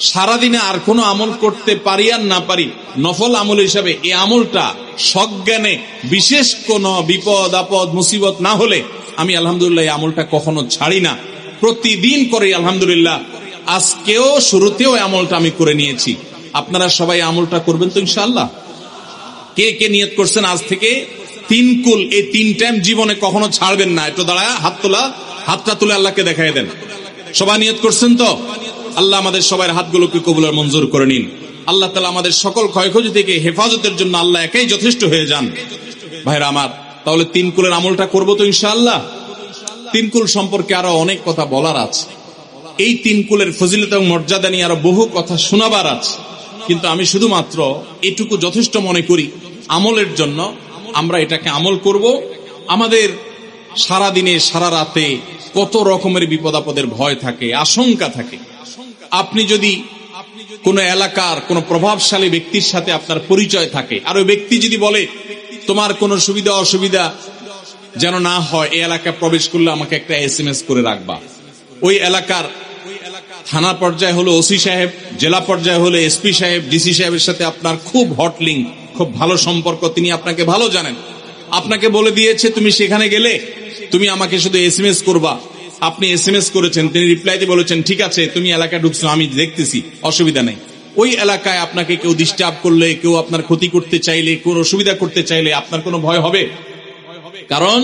সারাদিনে আর কোনো আমল করতে পারি আর না পারি, নফল আমল হিসাবে এই আমলটা সজ্ঞানে বিশেষ কোন বিপদ আপদ মুসিবত না হলে আমি আলহামদুলিল্লাহ এই আমলটা কখনো ছাড়ি না, প্রতিদিন করি আলহামদুলিল্লাহ। আজকেও শুরুতেও এই আমলটা আমি করে নিয়েছি। আপনারা সবাই আমলটা করবেন তো ইনশাআল্লাহ? কে কে নিয়ত করছেন আজ থেকে 3 কুল এই 3 টাইম জীবনে কখনো ছাড়বেন না? একটু দাঁড়ায় হাতটা তুলে আল্লাহকে দেখাই দেন। সবাই নিয়ত করছেন তো? আল্লাহ আমাদের সবার হাতগুলোকে কবুল আর মঞ্জুর করে নিন। আল্লাহ তাআলা আমাদের সকল ক্ষয়ক্ষতি থেকে হেফাজতের জন্য আল্লাহ একাই যথেষ্ট হয়ে যান। ভাইরা আমার, তাহলে 3 কুলের আমলটা করবো তো ইনশাআল্লাহ? 3 কুল সম্পর্কে আরো অনেক কথা বলার আছে, এই 3 কুলের ফজিলত এবং মর্যাদা নিয়ে আরো বহু কথা শোনাবার আছে, কিন্তু আমি শুধুমাত্র এটুকু যথেষ্ট মনে করি আমলের জন্য। আমরা এটাকে আমল করব। আমাদের সারা দিনে সারা রাতে কত রকমের বিপদ আপদের ভয় থাকে, আশঙ্কা থাকে। আপনি যদি কোন এলাকার কোন প্রভাবশালী ব্যক্তির সাথে আপনার পরিচয় থাকে, আর ওই ব্যক্তি যদি বলে তোমার কোনো সুবিধা অসুবিধা যেন না হয়, এই এলাকায় প্রবেশ করলে আমাকে একটা SMS করে রাখবা। ওই এলাকার থানা পর্যায়ে হলো ওসি সাহেব, জেলা পর্যায়ে হলো SP সাহেব, DC সাহেবের সাথে আপনার খুব হট লিঙ্ক, খুব ভালো সম্পর্ক, তিনি আপনাকে ভালো জানেন। আপনাকে বলে দিয়েছে তুমি সেখানে গেলে তুমি আমাকে শুধু SMS করবা। আপনি SMS করেছেন, তিনি রিপ্লাইতে বলেছেন ঠিক আছে তুমি এলাকায় ঢুকছো, আমি দেখতেছি, অসুবিধা নেই। ওই এলাকায় আপনাকে কেউ ডিস্টার্ব করলে, কেউ আপনার ক্ষতি করতে চাইলে, কোন অসুবিধা করতে চাইলে আপনার কোনো ভয় হবে? কারণ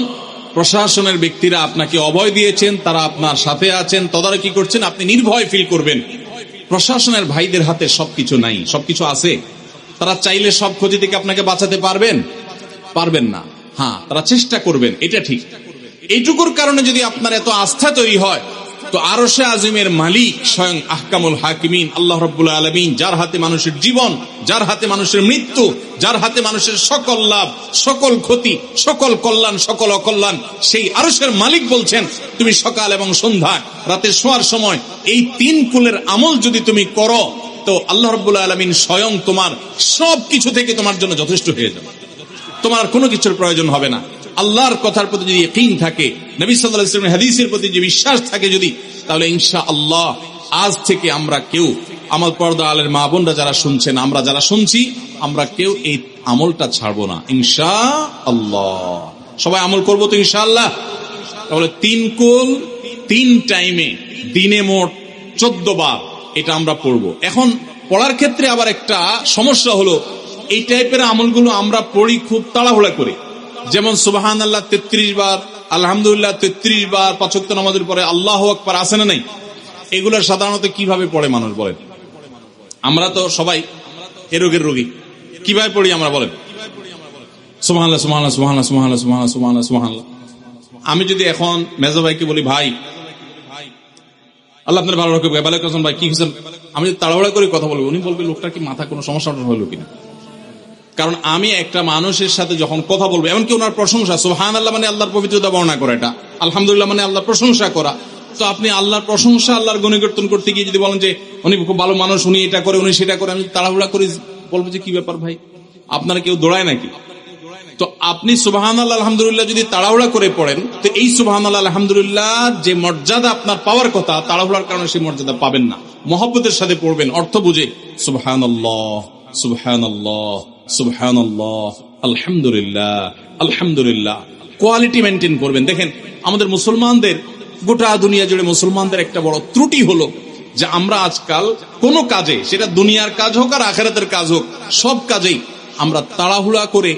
প্রশাসনের ব্যক্তিরা আপনাকে অভয় দিয়েছেন, তারা আপনার সাথে আছেন, তদারকি করছেন, আপনি নির্ভয় ফিল করবেন। প্রশাসনের ভাইদের হাতে সবকিছু নাই, সবকিছু আছে। তারা চাইলে সব ক্ষতি থেকে আপনাকে বাঁচাতে পারবেন না। হ্যাঁ, তারা চেষ্টা করবেন, এটা ঠিক। এইটুকুর কারণে যদি আপনার এত আস্থা তৈরি হয়, তো আরশে আজিমের মালিক স্বয়ং আহকামুল হাকিমিন আল্লাহ রাব্বুল আলামিন, যার হাতে মানুষের জীবন, যার হাতে মানুষের মৃত্যু, যার হাতে মানুষের সকল লাভ, সকল ক্ষতি, সকল কল্যাণ, সকল অকল্যাণ, সেই আরশের মালিক বলছেন তুমি সকাল এবং সন্ধ্যা রাতে শোয়ার সময় এই 3 কুলের আমল যদি তুমি করো, তো আল্লাহ রাব্বুল আলামিন স্বয়ং তোমার সব কিছু থেকে তোমার জন্য যথেষ্ট হয়ে যাবে। তোমার কোনো কিছুর প্রয়োজন হবে না। আল্লাহর কথার প্রতি যদি ইয়াকিন থাকে, নবী সাল্লাল্লাহু আলাইহি ওয়াসাল্লামের হাদিসের প্রতি যে বিশ্বাস থাকে যদি, তাহলে ইনশাআল্লাহ আজ থেকে আমরা কেউ, আমার পর্দা আলের মা বোনরা যারা শুনছেন, আমরা যারা শুনছি, আমরা কেউ এই আমলটা ছাড়বো না ইনশাআল্লাহ। সবাই আমল করবো তো ইনশাআল্লাহ? তাহলে 3 কুল 3 টাইমে দিনে মোট 14 বার এটা আমরা পড়বো। এখন পড়ার ক্ষেত্রে আবার একটা সমস্যা হলো, এই টাইপের আমলগুলো আমরা পড়ি খুব তাড়াহুড়া করে। যেমন সুবহানাল্লাহ 33 বার, আলহামদুলিল্লাহ 33 বার, 5 ওয়াক্ত নামাজের পরে আল্লাহু আকবার, আছে না নাই? এগুলো সাধারণত কিভাবে পড়ে মানুষ বলেন? আমরা তো সবাই এ রোগের রোগী। কিভাবে পড়ি আমরা বলেন? সুবহানাল্লাহ সুবহানাল্লাহ সুবহানাল্লাহ সুবহানাল্লাহ সুবহানাল্লাহ সুবহানাল্লাহ সুবহানাল্লাহ। আমি যদি এখন মেজো ভাইকে বলি ভাই আল্লাহ আপনার ভালো রাখুক, ভাই ভালো আছেন ভাই, কি হয়েছেন, আমি যদি তাড়াহুড়া করে কথা বলবো, উনি বলবে লোকটার কি মাথা কোনো সমস্যা হলো কিনা। কারণ আমি একটা মানুষের সাথে যখন কথা বলবো, এমনকি ওনার প্রশংসা, সুবহানাল্লাহ মানে আল্লাহর পবিত্রতা বর্ণনা করা, এটা আলহামদুলিল্লাহ মানে আল্লাহর প্রশংসা করা। তো আপনি আল্লাহর প্রশংসা, আল্লাহর গুণকীর্তন করতে গিয়ে যদি বলেন যে উনি খুব ভালো মানুষ, উনি এটা করে, উনি সেটা করে, আমি তাড়াহুড়া করে বলবো যে কি ব্যাপার ভাই, আপনারা কেউ দৌড়ায় নাকি? তো আপনি সুবহানাল্লাহ আলহামদুলিল্লাহ যদি তাড়াহুড়া করে পড়েন, তো এই সুবহানাল্লাহ আলহামদুলিল্লাহ যে মর্যাদা আপনার পাওয়ার কথা, তাড়াহুড়ার কারণে সেই মর্যাদা পাবেন না। মহব্বতের সাথে পড়বেন, অর্থ বুঝে, সুবহানাল্লাহ সুবহানাল্লাহ সুবহানাল্লাহ আলহামদুলিল্লাহ আলহামদুলিল্লাহ। কোয়ালিটি মেনটেন করবেন। দেখেন আমাদের মুসলমানদের, গোটা দুনিয়া জুড়ে মুসলমানদের একটা বড় ত্রুটি হলো যে আমরা আজকাল কোন কাজে, সেটা দুনিয়ার কাজ হোক আর আখিরাতের কাজ হোক, সব কাজেই আমরা তাড়াহুড়া করে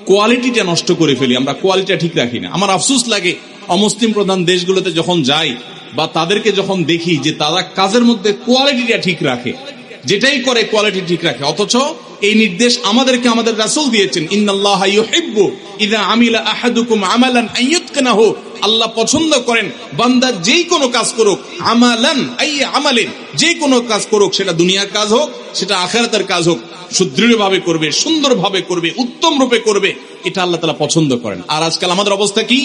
কোয়ালিটিটা নষ্ট করে ফেলি, আমরা কোয়ালিটিটা ঠিক রাখি না। আমার আফসোস লাগে অমুসলিম প্রধান দেশগুলোতে যখন যাই বা তাদেরকে যখন দেখি যে তারা কাজের মধ্যে কোয়ালিটিটা ঠিক রাখে, যেটাই করে কোয়ালিটি ঠিক রাখে, অথচ এই নির্দেশ আমাদেরকে আমাদের রাসূল দিয়েছেন, ইন্নাল্লাহা ইউহিব্বু ইযা আমিলা আহাদুকুম আমালান আইয়ুতকানাহু, আল্লাহ পছন্দ করেন বান্দা যেই কোনো কাজ করুক, আমালান আই আমালিন, যে কোনো কাজ করুক, সেটা দুনিয়ার কাজ হোক, সেটা আখিরাতের কাজ হোক, সুদৃঢ়ভাবে করবে, সুন্দরভাবে করবে, উত্তম রূপে করবে, এটা আল্লাহ তাআলা পছন্দ করেন। আর আজকাল আমাদের অবস্থা কি?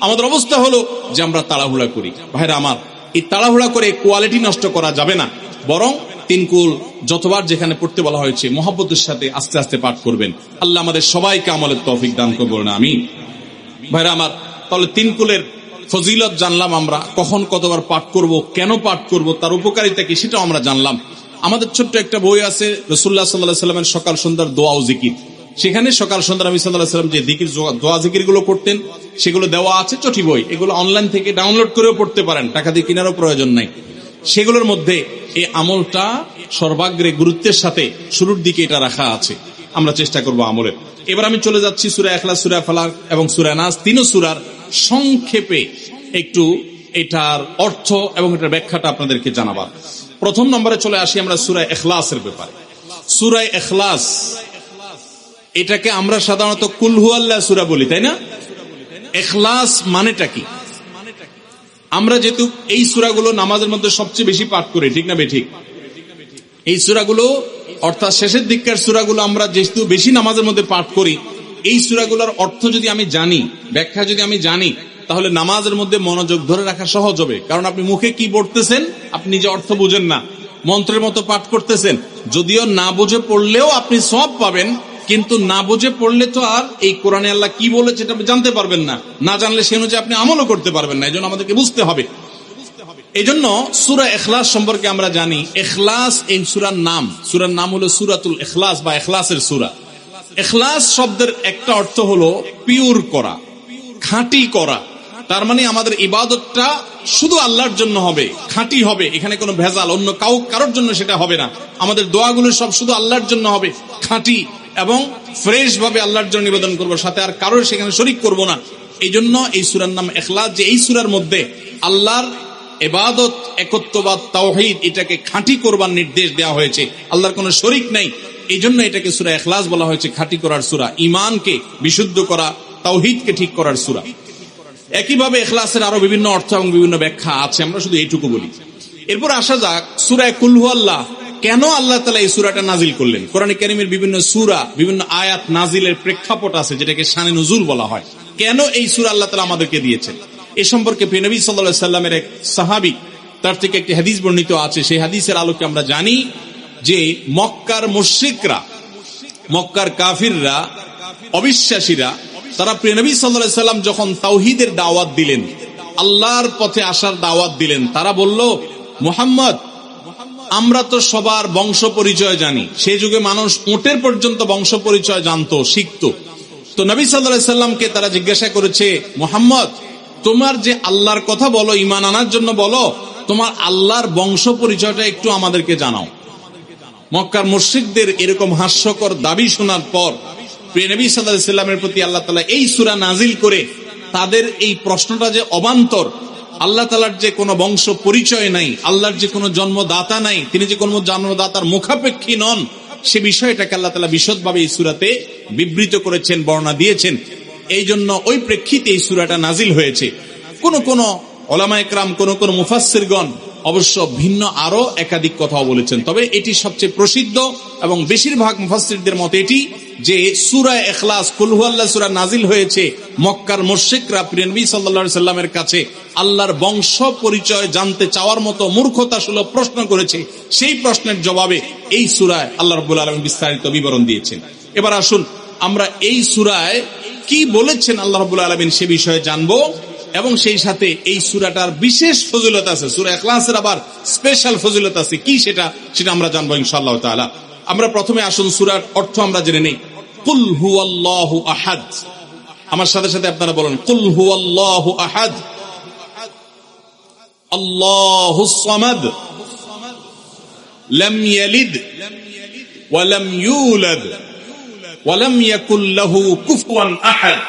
আমাদের অবস্থা হলো যে আমরা তাড়াহুড়া করি। ভাইরা আমার, এই তাড়াহুড়া করে কোয়ালিটি নষ্ট করা যাবে না, বরং 3 কুল যতবার যেখানে পড়তে বলা হয়েছে মহব্বতের সাথে আস্তে আস্তে পাঠ করবেন। আল্লাহ আমাদের সবাইকে আমলের তৌফিক দান করবেন, আমিন। ভাইরা আমার, তাহলে 3 কুলের ফজিলত জানলাম আমরা, কখন কতবার পাঠ করব, কেন পাঠ করব, তার উপকারিতা কি সেটাও আমরা জানলাম। আমাদের ছোট্ট একটা বই আছে রাসূলুল্লাহ সাল্লাল্লাহু আলাইহি ওয়াসাল্লামের সকাল সন্ধ্যার দোয়া ও জিকির, সেখানে সকাল সন্ধ্যা নবী সাল্লাল্লাহু আলাইহি ওয়াসাল্লাম যে জিকির দোয়া জিকির গুলো করতেন সেগুলো দেওয়া আছে চটি বই, এগুলো অনলাইন থেকে ডাউনলোড করেও পড়তে পারেন, টাকা দিয়ে কেনারও প্রয়োজন নাই। সেগুলোর মধ্যে এই আমলটা সর্বাগ্রে গুরুত্বের সাথে শুরুর দিকে এটা রাখা আছে, আমরা চেষ্টা করব আমলের। এবার আমি চলে যাচ্ছি সূরা ইখলাস, সূরা ফালাক এবং সূরা নাস, তিনও সূরার সংক্ষেপে একটু এটার অর্থ এবং এটার ব্যাখ্যাটা আপনাদেরকে জানাবার। প্রথম নম্বরে চলে আসি আমরা সূরা ইখলাসের ব্যাপারে। সূরা ইখলাস এটাকে আমরা সাধারণত কুল হুয়াল্লাহ সূরা বলি, তাই না? ইখলাস মানেটা কি? আমরা যেহেতু এই সূরাগুলো নামাজের মধ্যে সবচেয়ে বেশি পাঠ করি, ঠিক না বেঠিক? এই সূরাগুলো অর্থাৎ শেষের দিককার সূরাগুলো আমরা যেহেতু বেশি নামাজের মধ্যে পাঠ করি, এই সূরাগুলোর অর্থ যদি আমি জানি, ব্যাখ্যা যদি আমি জানি, তাহলে নামাজের মধ্যে মনোযোগ ধরে রাখা সহজ হবে। কারণ আপনি মুখে কি পড়তেছেন আপনি নিজে অর্থ বুঝেন না, মন্ত্রের মতো পাঠ করতেছেন, যদিও না বুঝে পড়লেও আপনি সওয়াব পাবেন, কিন্তু না বুঝে পড়লে তো আর এই কোরআনে আল্লাহ কি বলেছে এটা জানতে পারবেন না, না জানলে সে অনুযায়ী আপনি আমলও করতে পারবেন না। এই জন্য আমাদেরকে বুঝতে হবে। এই জন্য সূরা ইখলাস সম্পর্কে আমরা জানি, ইখলাস এই সূরার নাম, সূরার নাম হলো সূরাতুল ইখলাস বা ইখলাসের সূরা। ইখলাস শব্দের একটা অর্থ হলো পিওর করা, খাঁটি করা। তার মানে আমাদের ইবাদতটা শুধু আল্লাহর জন্য হবে, খাঁটি হবে, এখানে কোনো ভেজাল অন্য কারোর জন্য সেটা হবে না। আমাদের দোয়াগুলো সব শুধু আল্লাহর জন্য হবে, খাঁটি এবং ফ্রেশ ভাবে আল্লাহর জন্য নিবেদন করবো, সাথে আর কারোর সেখানে শরীক করব না। এই জন্য এই সূরার নাম ইখলাস, যে এই সূরার মধ্যে আল্লাহর ইবাদত, একত্ববাদ, তাওহীদ এটাকে খাঁটি করবার নির্দেশ দেওয়া হয়েছে, আল্লাহর কোনো শরীক নাই। এই জন্য এটাকে সূরা ইখলাস বলা হয়েছে, খাঁটি করার সূরা, ঈমানকে বিশুদ্ধ করা, তাওহীদকে ঠিক করার সূরা। একইভাবে ইখলাসের আরো বিভিন্ন অর্থ এবং বিভিন্ন ব্যাখ্যা আছে, আমরা শুধু এইটুকু বলি। এরপর আসা যাক সূরা কুল হুয়াল্লাহ। কেন আল্লাহ তাআলা এই সূরাটা নাজিল করলেন? কোরআনে কারীমের বিভিন্ন সূরা, বিভিন্ন আয়াত নাজিলের প্রেক্ষাপট আছে, যেটাকে শানে নুজুল বলা হয়। কেন এই সূরা আল্লাহ তাআলা আমাদেরকে দিয়েছেন এ সম্পর্কে প্রিয় নবী সাল্লাল্লাহু আলাইহি সাল্লামের এক সাহাবী, তার থেকে একটি হাদিস বর্ণিত আছে। সেই হাদিসের আলোকে আমরা জানি যে মক্কার মুশরিকরা, মক্কার কাফিররা, অবিশ্বাসীরা, তারা প্রিয় নবী সাল্লাল্লাহু আলাইহি সাল্লাম যখন তাওহীদের দাওয়াত দিলেন, আল্লাহর পথে আসার দাওয়াত দিলেন, তারা বলল, মুহাম্মদ, আমরা তো সবার বংশ পরিচয় জানি। সেই যুগে মানুষ উটের পর্যন্ত বংশ পরিচয় জানতো, শিখতো। তো নবী সাল্লাল্লাহু আলাইহি সাল্লামকে তারা জিজ্ঞাসা করেছে, মুহাম্মদ, তোমার যে আল্লাহর কথা বলো, ঈমান আনার জন্য বলো, তোমার আল্লাহর বংশ পরিচয়টা একটু আমাদেরকে জানাও। মক্কার মুশরিকদের এরকম হাস্যকর দাবি শোনার পর প্রিয় নবী সাল্লাল্লাহু আলাইহি সাল্লামের প্রতি আল্লাহ তাআলা এই সূরা নাজিল করে তাদের এই প্রশ্নটা যে অবান্তর, আল্লাহ তাআলার যে কোনো বংশ পরিচয় নাই, আল্লাহর যে কোনো জন্মদাতা নাই, তিনি যে কোনো জন্মদাতার মুখাপেক্ষী নন, সে বিষয়টাকে আল্লাহ তাআলা বিশদভাবে এই সূরাতে বিবৃত করেছেন, বর্ণনা দিয়েছেন। এই জন্য ওই প্রেক্ষিতে এই সূরাটা নাজিল হয়েছে। কোন উলামায়ে কেরাম, কোন মুফাসসিরগণ অবশ্য ভিন্ন আরো একাধিক কথাও বলেছেন, তবে এটি সবচেয়ে প্রসিদ্ধ এবং বেশিরভাগ মুফাসসিরদের মতে এটি যে সূরা ইখলাস, কুল হুয়াল্লাহ সূরা নাজিল হয়েছে মক্কার মুশরিকরা প্রিয় নবী সাল্লাল্লাহু আলাইহি সাল্লামের কাছে আল্লাহর বংশ পরিচয় জানতে চাওয়ার মতো মূর্খতাসুলভ প্রশ্ন করেছে। সেই প্রশ্নের জবাবে এই সূরায় আল্লাহ রাব্বুল আলামিন বিস্তারিত বিবরণ দিয়েছেন। এবার আসুন আমরা এই সূরায় কি বলেছেন আল্লাহ রাব্বুল আলামিন সে বিষয়ে জানবো, এবং সেই সাথে এই সূরাটার বিশেষ ফজিলত আছে, সূরা ইখলাসের আবার স্পেশাল ফজিলত আছে, কি সেটা আমরা জানবো ইনশাআল্লাহ তাআলা। আমরা প্রথমে আসুন সূরার অর্থ আমরা জেনে নেই। কুল হুয়াল্লাহু আহাদ। আমার সাথে সাথে আপনারা বলেন, কুল হুয়াল্লাহু আহাদ, আল্লাহুস সামাদ, লাম ইয়ালিদ ওয়া লাম ইউলাদ ওয়া লাম ইয়াকুল লাহু কুফুয়ান আহাদ।